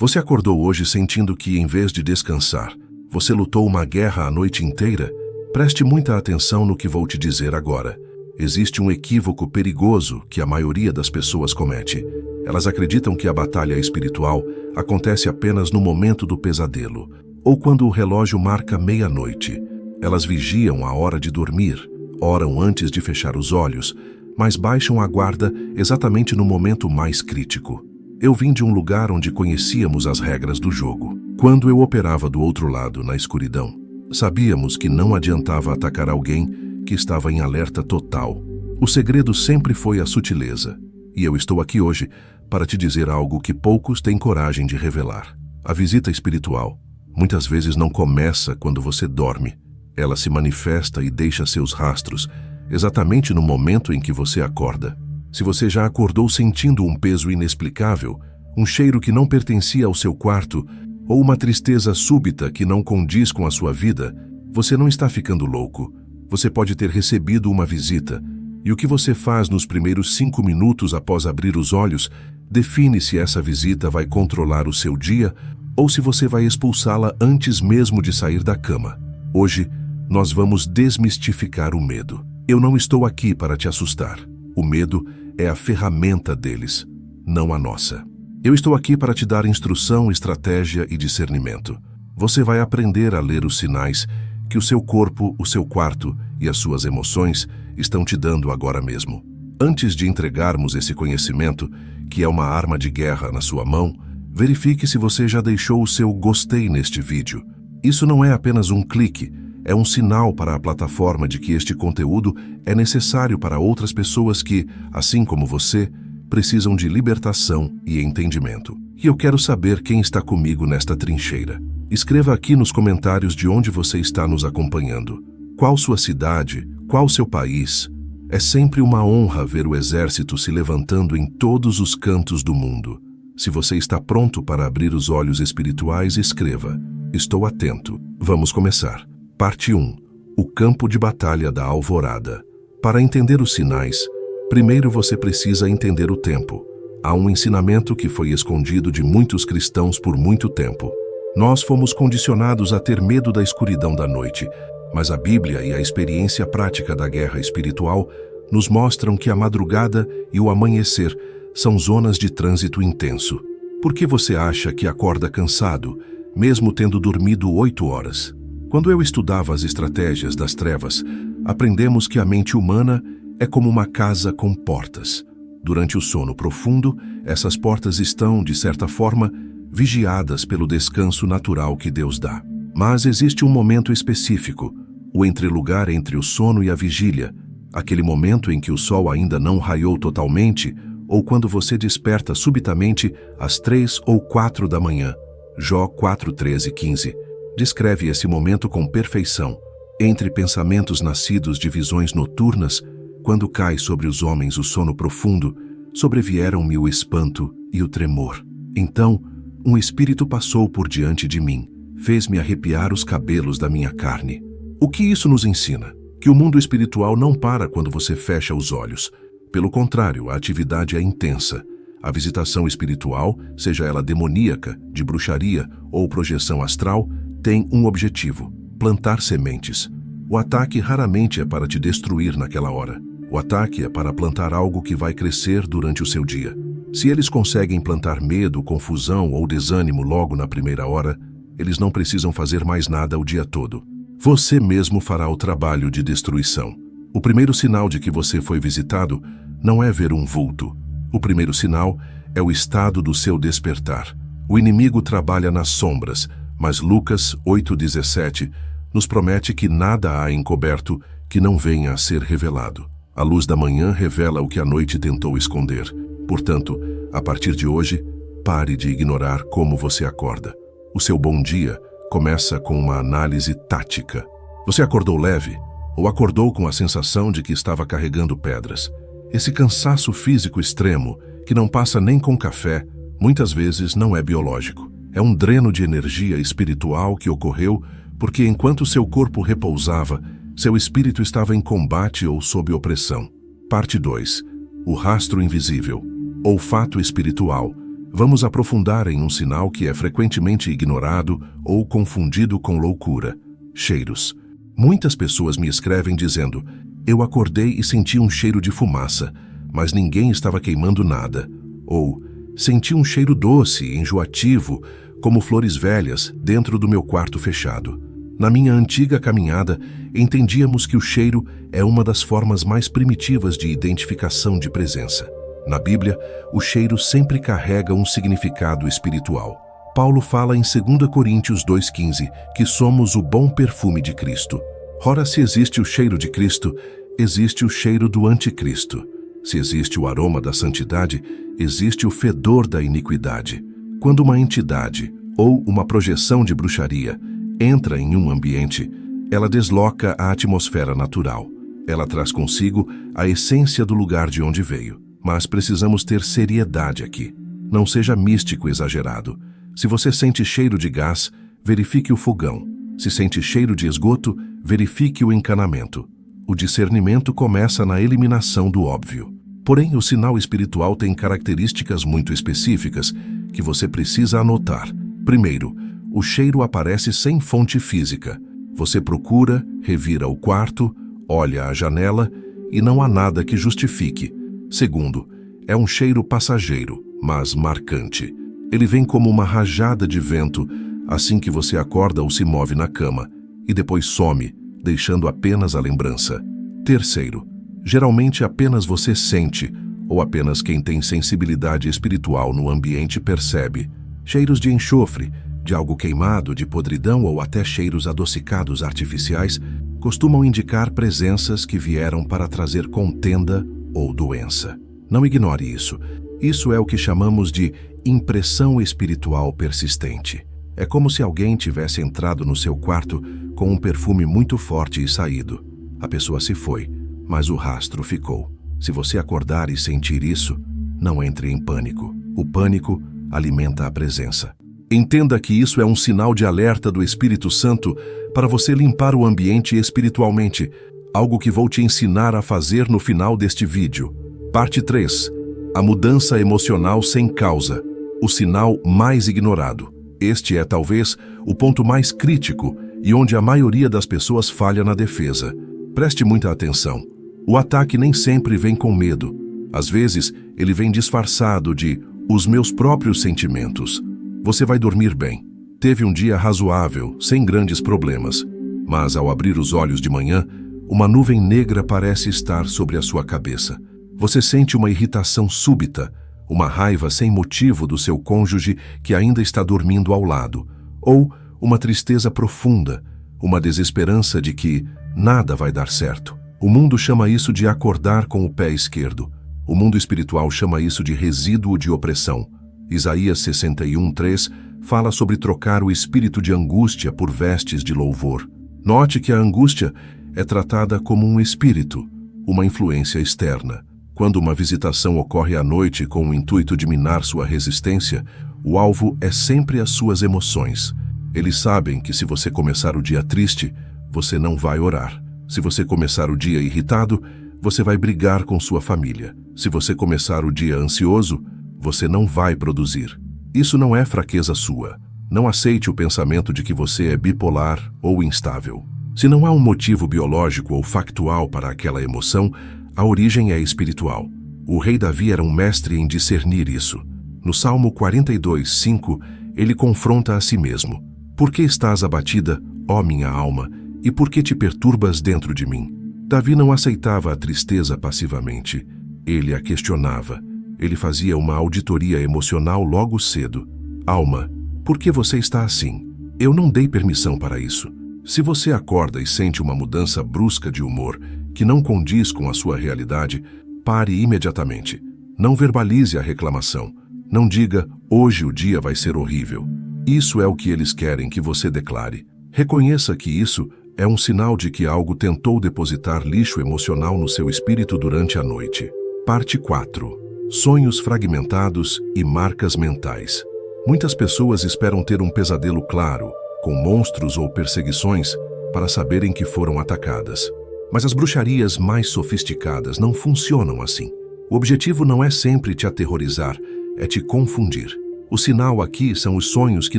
Você acordou hoje sentindo que, em vez de descansar, você lutou uma guerra a noite inteira? Preste muita atenção no que vou te dizer agora. Existe um equívoco perigoso que a maioria das pessoas comete. Elas acreditam que a batalha espiritual acontece apenas no momento do pesadelo, ou quando o relógio marca meia-noite. Elas vigiam a hora de dormir, oram antes de fechar os olhos, mas baixam a guarda exatamente no momento mais crítico. Eu vim de um lugar onde conhecíamos as regras do jogo. Quando eu operava do outro lado, na escuridão, sabíamos que não adiantava atacar alguém que estava em alerta total. O segredo sempre foi a sutileza. E eu estou aqui hoje para te dizer algo que poucos têm coragem de revelar. A visita espiritual muitas vezes não começa quando você dorme. Ela se manifesta e deixa seus rastros exatamente no momento em que você acorda. Se você já acordou sentindo um peso inexplicável, um cheiro que não pertencia ao seu quarto, ou uma tristeza súbita que não condiz com a sua vida, você não está ficando louco. Você pode ter recebido uma visita, e o que você faz nos primeiros 5 minutos após abrir os olhos define se essa visita vai controlar o seu dia ou se você vai expulsá-la antes mesmo de sair da cama. Hoje, nós vamos desmistificar o medo. Eu não estou aqui para te assustar. O medo é a ferramenta deles, não a nossa. Eu estou aqui para te dar instrução, estratégia e discernimento. Você vai aprender a ler os sinais que o seu corpo, o seu quarto e as suas emoções estão te dando agora mesmo. Antes de entregarmos esse conhecimento, que é uma arma de guerra na sua mão, verifique se você já deixou o seu gostei neste vídeo. Isso não é apenas um clique, é um sinal para a plataforma de que este conteúdo é necessário para outras pessoas que, assim como você, precisam de libertação e entendimento. E eu quero saber quem está comigo nesta trincheira. Escreva aqui nos comentários de onde você está nos acompanhando. Qual sua cidade? Qual seu país? É sempre uma honra ver o exército se levantando em todos os cantos do mundo. Se você está pronto para abrir os olhos espirituais, escreva. Estou atento. Vamos começar. Parte 1. O campo de batalha da alvorada. Para entender os sinais, primeiro você precisa entender o tempo. Há um ensinamento que foi escondido de muitos cristãos por muito tempo. Nós fomos condicionados a ter medo da escuridão da noite, mas a Bíblia e a experiência prática da guerra espiritual nos mostram que a madrugada e o amanhecer são zonas de trânsito intenso. Por que você acha que acorda cansado, mesmo tendo dormido 8 horas? Quando eu estudava as estratégias das trevas, aprendemos que a mente humana é como uma casa com portas. Durante o sono profundo, essas portas estão, de certa forma, vigiadas pelo descanso natural que Deus dá. Mas existe um momento específico, o entrelugar entre o sono e a vigília, aquele momento em que o sol ainda não raiou totalmente, ou quando você desperta subitamente às 3 ou 4 da manhã. Jó 4:13-15. Descreve esse momento com perfeição. Entre pensamentos nascidos de visões noturnas, quando cai sobre os homens o sono profundo, sobrevieram-me o espanto e o tremor. Então, um espírito passou por diante de mim, fez-me arrepiar os cabelos da minha carne. O que isso nos ensina? Que o mundo espiritual não para quando você fecha os olhos. Pelo contrário, a atividade é intensa. A visitação espiritual, seja ela demoníaca, de bruxaria ou projeção astral, tem um objetivo: plantar sementes. O ataque raramente é para te destruir naquela hora. O ataque é para plantar algo que vai crescer durante o seu dia. Se eles conseguem plantar medo, confusão ou desânimo logo na primeira hora, eles não precisam fazer mais nada o dia todo. Você mesmo fará o trabalho de destruição. O primeiro sinal de que você foi visitado não é ver um vulto. O primeiro sinal é o estado do seu despertar. O inimigo trabalha nas sombras, mas Lucas 8:17 nos promete que nada há encoberto que não venha a ser revelado. A luz da manhã revela o que a noite tentou esconder. Portanto, a partir de hoje, pare de ignorar como você acorda. O seu bom dia começa com uma análise tática. Você acordou leve ou acordou com a sensação de que estava carregando pedras? Esse cansaço físico extremo, que não passa nem com café, muitas vezes não é biológico. É um dreno de energia espiritual que ocorreu porque enquanto seu corpo repousava, seu espírito estava em combate ou sob opressão. Parte 2. O rastro invisível. Olfato espiritual Vamos aprofundar em um sinal que é frequentemente ignorado ou confundido com loucura: cheiros. Muitas pessoas me escrevem dizendo: eu acordei e senti um cheiro de fumaça, mas ninguém estava queimando nada. Ou, senti um cheiro doce, enjoativo, como flores velhas, dentro do meu quarto fechado. Na minha antiga caminhada, entendíamos que o cheiro é uma das formas mais primitivas de identificação de presença. Na Bíblia, o cheiro sempre carrega um significado espiritual. Paulo fala em 2 Coríntios 2,15 que somos o bom perfume de Cristo. Ora, se existe o cheiro de Cristo, existe o cheiro do anticristo. Se existe o aroma da santidade, existe o fedor da iniquidade. Quando uma entidade ou uma projeção de bruxaria entra em um ambiente, ela desloca a atmosfera natural. Ela traz consigo a essência do lugar de onde veio. Mas precisamos ter seriedade aqui. Não seja místico exagerado. Se você sente cheiro de gás, verifique o fogão. Se sente cheiro de esgoto, verifique o encanamento. O discernimento começa na eliminação do óbvio. Porém, o sinal espiritual tem características muito específicas que você precisa anotar. Primeiro, o cheiro aparece sem fonte física. Você procura, revira o quarto, olha a janela e não há nada que justifique. Segundo, é um cheiro passageiro, mas marcante. Ele vem como uma rajada de vento assim que você acorda ou se move na cama, e depois some, deixando apenas a lembrança. Terceiro, geralmente apenas você sente, ou apenas quem tem sensibilidade espiritual no ambiente percebe. Cheiros de enxofre, de algo queimado, de podridão ou até cheiros adocicados artificiais costumam indicar presenças que vieram para trazer contenda ou doença. Não ignore isso. Isso é o que chamamos de impressão espiritual persistente. É como se alguém tivesse entrado no seu quarto com um perfume muito forte e saído. A pessoa se foi, mas o rastro ficou. Se você acordar e sentir isso, não entre em pânico. O pânico alimenta a presença. Entenda que isso é um sinal de alerta do Espírito Santo para você limpar o ambiente espiritualmente, algo que vou te ensinar a fazer no final deste vídeo. Parte 3. A mudança emocional sem causa, o sinal mais ignorado. Este é talvez o ponto mais crítico e onde a maioria das pessoas falha na defesa. Preste muita atenção. O ataque nem sempre vem com medo. Às vezes, ele vem disfarçado de os meus próprios sentimentos. Você vai dormir bem. Teve um dia razoável, sem grandes problemas. Mas ao abrir os olhos de manhã, uma nuvem negra parece estar sobre a sua cabeça. Você sente uma irritação súbita, uma raiva sem motivo do seu cônjuge que ainda está dormindo ao lado, ou uma tristeza profunda, uma desesperança de que nada vai dar certo. O mundo chama isso de acordar com o pé esquerdo. O mundo espiritual chama isso de resíduo de opressão. Isaías 61:3 fala sobre trocar o espírito de angústia por vestes de louvor. Note que a angústia é tratada como um espírito, uma influência externa. Quando uma visitação ocorre à noite com o intuito de minar sua resistência, o alvo é sempre as suas emoções. Eles sabem que se você começar o dia triste, você não vai orar. Se você começar o dia irritado, você vai brigar com sua família. Se você começar o dia ansioso, você não vai produzir. Isso não é fraqueza sua. Não aceite o pensamento de que você é bipolar ou instável. Se não há um motivo biológico ou factual para aquela emoção, a origem é espiritual. O rei Davi era um mestre em discernir isso. No Salmo 42:5, ele confronta a si mesmo. Por que estás abatida, ó minha alma, e por que te perturbas dentro de mim? Davi não aceitava a tristeza passivamente. Ele a questionava. Ele fazia uma auditoria emocional logo cedo. Alma, por que você está assim? Eu não dei permissão para isso. Se você acorda e sente uma mudança brusca de humor que não condiz com a sua realidade, pare imediatamente. Não verbalize a reclamação. Não diga, hoje o dia vai ser horrível. Isso é o que eles querem que você declare. Reconheça que isso é um sinal de que algo tentou depositar lixo emocional no seu espírito durante a noite. Parte 4. Sonhos fragmentados e marcas mentais. Muitas pessoas esperam ter um pesadelo claro, com monstros ou perseguições, para saberem que foram atacadas. Mas as bruxarias mais sofisticadas não funcionam assim. O objetivo não é sempre te aterrorizar, é te confundir. O sinal aqui são os sonhos que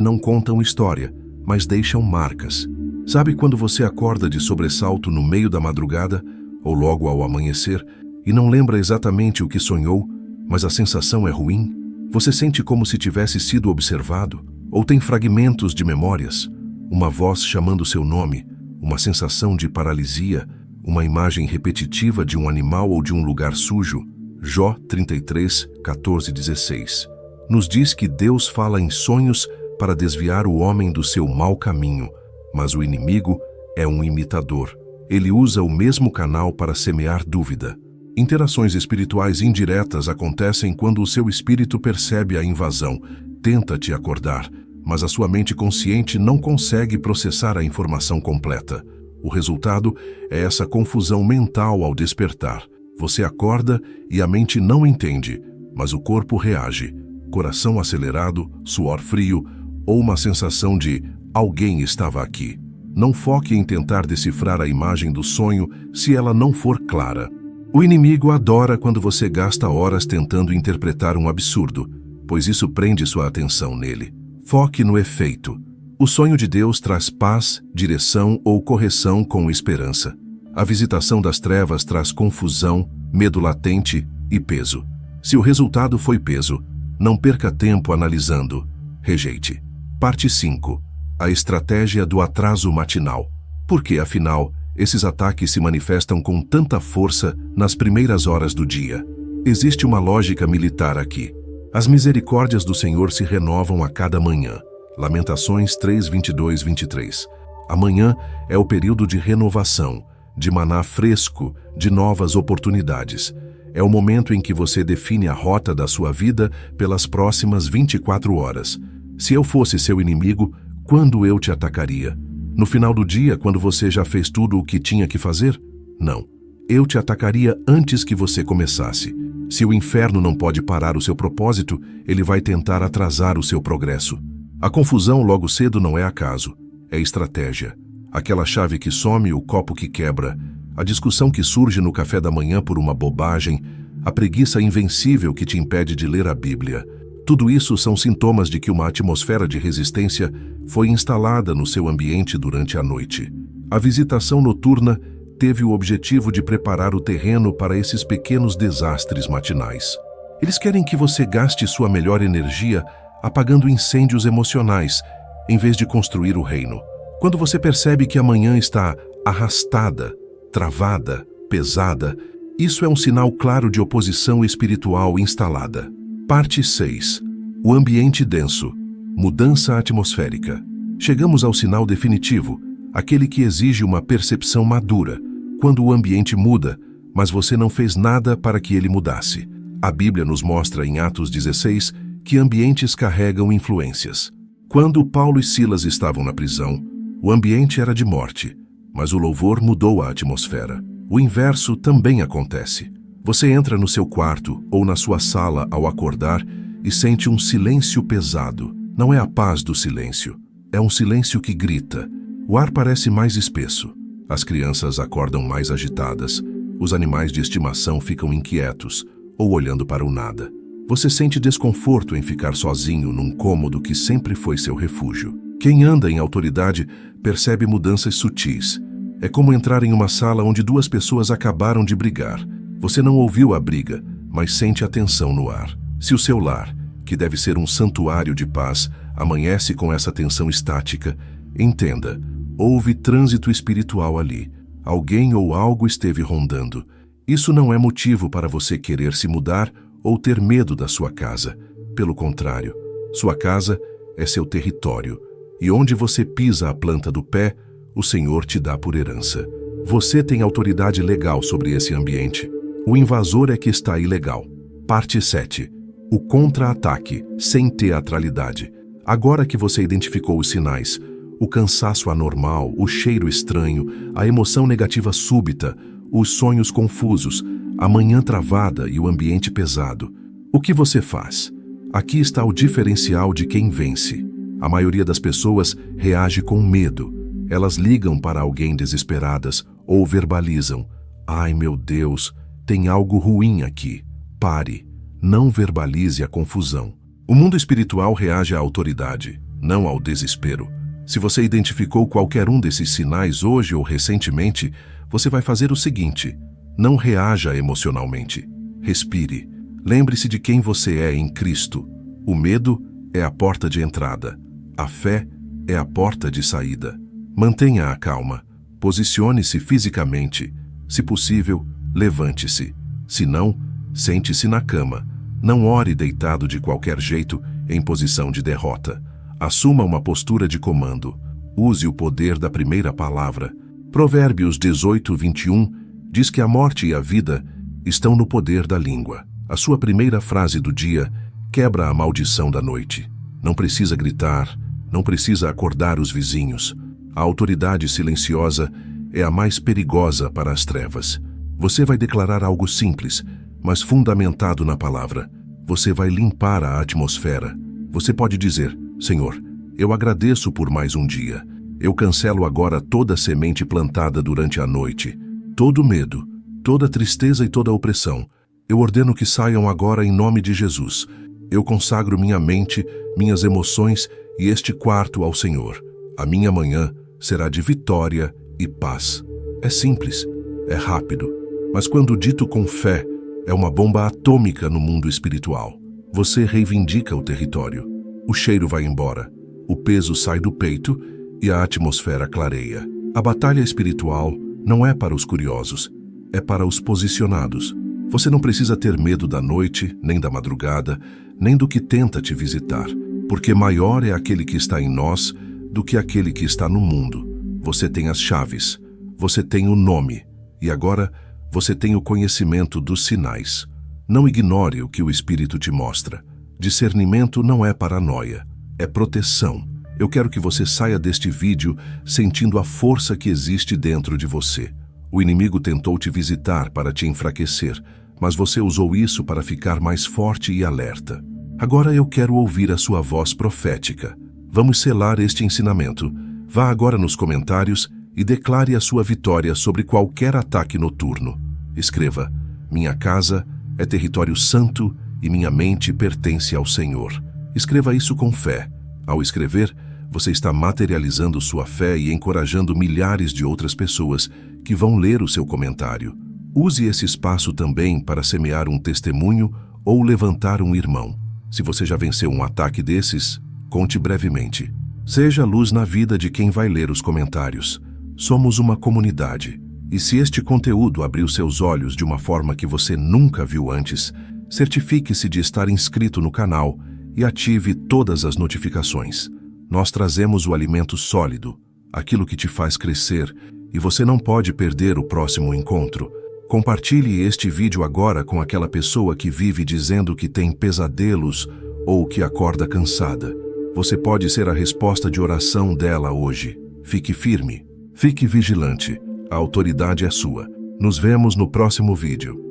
não contam história, mas deixam marcas. Sabe quando você acorda de sobressalto no meio da madrugada, ou logo ao amanhecer, e não lembra exatamente o que sonhou, mas a sensação é ruim? Você sente como se tivesse sido observado? Ou tem fragmentos de memórias? Uma voz chamando seu nome, uma sensação de paralisia, uma imagem repetitiva de um animal ou de um lugar sujo? Jó 33, 14, 16. Nos diz que Deus fala em sonhos para desviar o homem do seu mau caminho, mas o inimigo é um imitador. Ele usa o mesmo canal para semear dúvida. Interações espirituais indiretas acontecem quando o seu espírito percebe a invasão, tenta te acordar, mas a sua mente consciente não consegue processar a informação completa. O resultado é essa confusão mental ao despertar. Você acorda e a mente não entende, mas o corpo reage. Coração acelerado, suor frio ou uma sensação de alguém estava aqui. Não foque em tentar decifrar a imagem do sonho se ela não for clara. O inimigo adora quando você gasta horas tentando interpretar um absurdo, pois isso prende sua atenção nele. Foque no efeito. O sonho de Deus traz paz, direção ou correção com esperança. A visitação das trevas traz confusão, medo latente e peso. Se o resultado foi peso, não perca tempo analisando. Rejeite. Parte 5. A estratégia do atraso matinal. Por que, afinal, esses ataques se manifestam com tanta força nas primeiras horas do dia? Existe uma lógica militar aqui. As misericórdias do Senhor se renovam a cada manhã. Lamentações 3, 22, 23. Amanhã é o período de renovação, de maná fresco, de novas oportunidades. É o momento em que você define a rota da sua vida pelas próximas 24 horas. Se eu fosse seu inimigo, quando eu te atacaria? No final do dia, quando você já fez tudo o que tinha que fazer? Não. Eu te atacaria antes que você começasse. Se o inferno não pode parar o seu propósito, ele vai tentar atrasar o seu progresso. A confusão logo cedo não é acaso, é estratégia. Aquela chave que some, o copo que quebra, a discussão que surge no café da manhã por uma bobagem, a preguiça invencível que te impede de ler a Bíblia. Tudo isso são sintomas de que uma atmosfera de resistência foi instalada no seu ambiente durante a noite. A visitação noturna teve o objetivo de preparar o terreno para esses pequenos desastres matinais. Eles querem que você gaste sua melhor energia apagando incêndios emocionais, em vez de construir o reino. Quando você percebe que a manhã está arrastada, travada, pesada, isso é um sinal claro de oposição espiritual instalada. Parte 6. O ambiente denso. Mudança atmosférica. Chegamos ao sinal definitivo, aquele que exige uma percepção madura, quando o ambiente muda, mas você não fez nada para que ele mudasse. A Bíblia nos mostra em Atos 16 que ambientes carregam influências. Quando Paulo e Silas estavam na prisão, o ambiente era de morte, mas o louvor mudou a atmosfera. O inverso também acontece. Você entra no seu quarto ou na sua sala ao acordar e sente um silêncio pesado. Não é a paz do silêncio, é um silêncio que grita. O ar parece mais espesso. As crianças acordam mais agitadas. Os animais de estimação ficam inquietos ou olhando para o nada. Você sente desconforto em ficar sozinho num cômodo que sempre foi seu refúgio. Quem anda em autoridade percebe mudanças sutis. É como entrar em uma sala onde duas pessoas acabaram de brigar. Você não ouviu a briga, mas sente a tensão no ar. Se o seu lar, que deve ser um santuário de paz, amanhece com essa tensão estática, entenda, houve trânsito espiritual ali. Alguém ou algo esteve rondando. Isso não é motivo para você querer se mudar ou ter medo da sua casa. Pelo contrário, sua casa é seu território, e onde você pisa a planta do pé, o Senhor te dá por herança. Você tem autoridade legal sobre esse ambiente. O invasor é que está ilegal. Parte 7. O contra-ataque, sem teatralidade. Agora que você identificou os sinais, o cansaço anormal, o cheiro estranho, a emoção negativa súbita, os sonhos confusos, a manhã travada e o ambiente pesado, o que você faz? Aqui está o diferencial de quem vence. A maioria das pessoas reage com medo. Elas ligam para alguém desesperadas ou verbalizam: "Ai, meu Deus, tem algo ruim aqui. Pare. Não verbalize a confusão. O mundo espiritual reage à autoridade, não ao desespero. Se você identificou qualquer um desses sinais hoje ou recentemente, você vai fazer o seguinte: não reaja emocionalmente. Respire. Lembre-se de quem você é em Cristo. O medo é a porta de entrada. A fé é a porta de saída. Mantenha a calma. Posicione-se fisicamente. Se possível, levante-se. Se não, sente-se na cama. Não ore deitado de qualquer jeito, em posição de derrota. Assuma uma postura de comando. Use o poder da primeira palavra. Provérbios 18:21 diz que a morte e a vida estão no poder da língua. A sua primeira frase do dia quebra a maldição da noite. Não precisa gritar, não precisa acordar os vizinhos. A autoridade silenciosa é a mais perigosa para as trevas. Você vai declarar algo simples, mas fundamentado na palavra. Você vai limpar a atmosfera. Você pode dizer: Senhor, eu agradeço por mais um dia. Eu cancelo agora toda semente plantada durante a noite, todo medo, toda tristeza e toda opressão. Eu ordeno que saiam agora em nome de Jesus. Eu consagro minha mente, minhas emoções e este quarto ao Senhor. A minha manhã será de vitória e paz. É simples, é rápido, mas quando dito com fé, é uma bomba atômica no mundo espiritual. Você reivindica o território. O cheiro vai embora, o peso sai do peito e a atmosfera clareia. A batalha espiritual não é para os curiosos, é para os posicionados. Você não precisa ter medo da noite, nem da madrugada, nem do que tenta te visitar, porque maior é aquele que está em nós do que aquele que está no mundo. Você tem as chaves, você tem o nome, e agora você tem o conhecimento dos sinais. Não ignore o que o Espírito te mostra. Discernimento não é paranoia, é proteção. Eu quero que você saia deste vídeo sentindo a força que existe dentro de você. O inimigo tentou te visitar para te enfraquecer, mas você usou isso para ficar mais forte e alerta. Agora eu quero ouvir a sua voz profética. Vamos selar este ensinamento. Vá agora nos comentários e declare a sua vitória sobre qualquer ataque noturno. Escreva: minha casa é território santo e minha mente pertence ao Senhor. Escreva isso com fé. Ao escrever, você está materializando sua fé e encorajando milhares de outras pessoas que vão ler o seu comentário. Use esse espaço também para semear um testemunho ou levantar um irmão. Se você já venceu um ataque desses, conte brevemente. Seja luz na vida de quem vai ler os comentários. Somos uma comunidade. E se este conteúdo abriu seus olhos de uma forma que você nunca viu antes, certifique-se de estar inscrito no canal e ative todas as notificações. Nós trazemos o alimento sólido, aquilo que te faz crescer, e você não pode perder o próximo encontro. Compartilhe este vídeo agora com aquela pessoa que vive dizendo que tem pesadelos ou que acorda cansada. Você pode ser a resposta de oração dela hoje. Fique firme, fique vigilante. A autoridade é sua. Nos vemos no próximo vídeo.